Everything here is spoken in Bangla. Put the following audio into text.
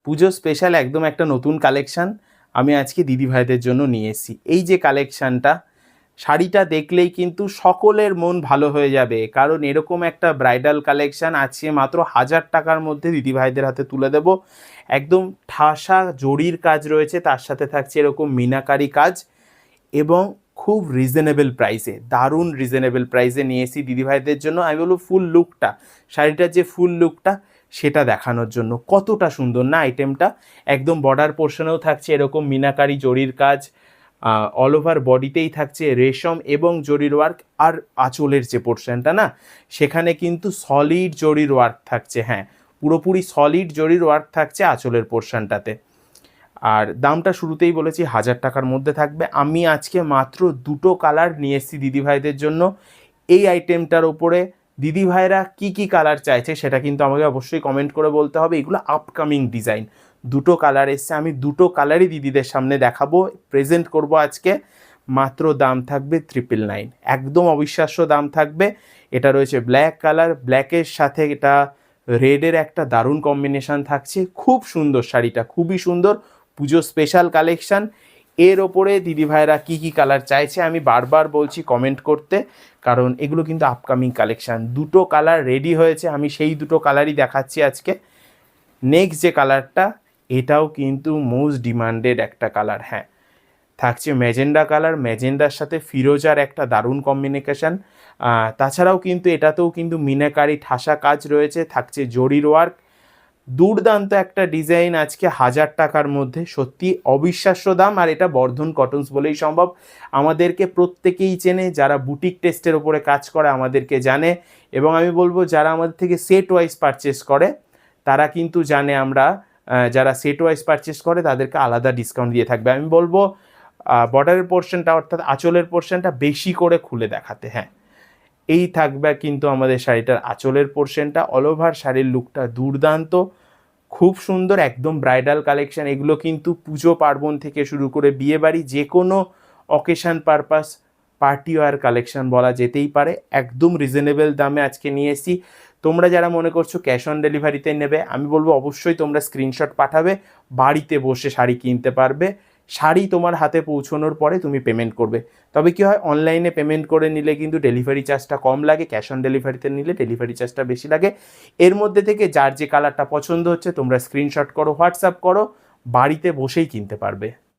পুজো স্পেশাল একদম একটা নতুন কালেকশান আমি আজকে দিদিভাইদের জন্য নিয়ে এসেছি। এই যে কালেকশানটা, শাড়িটা দেখলেই কিন্তু সকলের মন ভালো হয়ে যাবে, কারণ এরকম একটা ব্রাইডাল কালেকশান আজকে মাত্র 1000 টাকার মধ্যে দিদিভাইদের হাতে তুলে দেব। একদম ঠাসা জরির কাজ রয়েছে, তার সাথে থাকছে এরকম মিনাকারি কাজ এবং খুব রিজনেবল প্রাইসে, দারুণ রিজনেবল প্রাইসে নিয়ে এসেছি দিদিভাইদের জন্য। আমি বলবো ফুল লুকটা, শাড়িটার যে ফুল লুকটা সেটা দেখানোর জন্য। কতটা সুন্দর না আইটেমটা, একদম বর্ডার পোর্শনেও থাকছে এরকম মিনাকারি জরির কাজ, অল ওভার বডিতেই থাকছে রেশম এবং জরির ওয়ার্ক, আর আঁচলের যে পোর্শনটা না সেখানে কিন্তু সলিড জরির ওয়ার্ক থাকছে। হ্যাঁ, পুরোপুরি সলিড জরির ওয়ার্ক থাকছে আঁচলের পোর্শনটাতে। আর দামটা শুরুতেই বলেছি 1000 টাকার মধ্যে থাকবে। আমি আজকে মাত্র 2টো কালার নিয়ে এসেছি দিদিভাইদের জন্য। এই আইটেমটার ওপরে দিদিভাইরা কি কি কালার চাইছে সেটা কিন্তু আমাকে অবশ্যই কমেন্ট করে বলতে হবে। এগুলো আপকামিং ডিজাইন, 2টো কালার এসছে, আমি 2টো কালারই দিদিদের সামনে দেখাবো, প্রেজেন্ট করব আজকে। মাত্র দাম থাকবে 999, একদম অবিশ্বাস্য দাম থাকবে। এটা রয়েছে ব্ল্যাক কালার, ব্ল্যাকের সাথে এটা রেডের একটা দারুণ কম্বিনেশান থাকছে। খুব সুন্দর শাড়িটা, খুবই সুন্দর, পুজো স্পেশাল কালেকশান। এর ওপরে দিদিভাইরা কী কী কালার চাইছে আমি বারবার বলছি কমেন্ট করতে, কারণ এগুলো কিন্তু আপকামিং কালেকশান। 2টো কালার রেডি হয়েছে, আমি সেই 2টো কালারই দেখাচ্ছি আজকে। নেক্সট যে কালারটা, এটাও কিন্তু মোস্ট ডিমান্ডেড একটা কালার। হ্যাঁ, থাকছে ম্যাজেন্ডা কালার, ম্যাজেন্ডার সাথে ফিরোজার একটা দারুণ কম্বিনেশন। তাছাড়াও কিন্তু এটাতেও কিন্তু মিনাকারি ঠাসা কাজ রয়েছে, থাকছে জরির ওয়ার্ক। দুর্দান্ত একটা ডিজাইন আজকে 1000 টাকার মধ্যে, সত্যি অবিশ্বাস্য দাম। আর এটা বর্ধন কটনস বলেই সম্ভব। আমাদেরকে প্রত্যেকেই চেনে, যারা বুটিক টেস্টের ওপরে কাজ করে আমাদেরকে জানে, এবং আমি বলবো যারা আমাদের থেকে সেট ওয়াইজ পারচেস করে তারা কিন্তু জানে আমরা যারা সেট ওয়াইজ পারচেস করে তাদেরকে আলাদা ডিসকাউন্ট দিয়ে থাকবে। আমি বলবো বর্ডারের পোর্শনটা অর্থাৎ আঁচলের পোর্শনটা বেশি করে খুলে দেখাতে। হ্যাঁ, এই থাকবে কিন্তু আমাদের শাড়িটার আঁচলের পোর্শনটা। অল ওভার শাড়ির লুকটা দুর্দান্ত, খুব সুন্দর, একদম ব্রাইডাল কালেকশান। এগুলো কিন্তু পুজো পার্বণ থেকে শুরু করে বিয়েবাড়ি যে কোনো occasion purpose party wear collection বলা যেতেই পারে। একদম রিজনেবল দামে আজকে নিয়ে এসেছি। তোমরা যারা মনে করছো ক্যাশ অন ডেলিভারিতে নেবে, আমি বলবো অবশ্যই তোমরা স্ক্রিনশট পাঠাবে, বাড়িতে বসে শাড়ি কিনতে পারবে। শাড়ি তোমার হাতে পৌঁছানোর পরে তুমি পেমেন্ট করবে। তবে কি হয়, অনলাইনে পেমেন্ট করে নিলে কিন্তু ডেলিভারি চার্জটা কম লাগে, ক্যাশ অন ডেলিভারিতে নিলে ডেলিভারি চার্জটা বেশি লাগে। এর মধ্যে থেকে যার যে কালারটা পছন্দ হচ্ছে তোমরা স্ক্রিনশট করো, হোয়াটসঅ্যাপ করো, বাড়িতে বসেই কিনতে পারবে।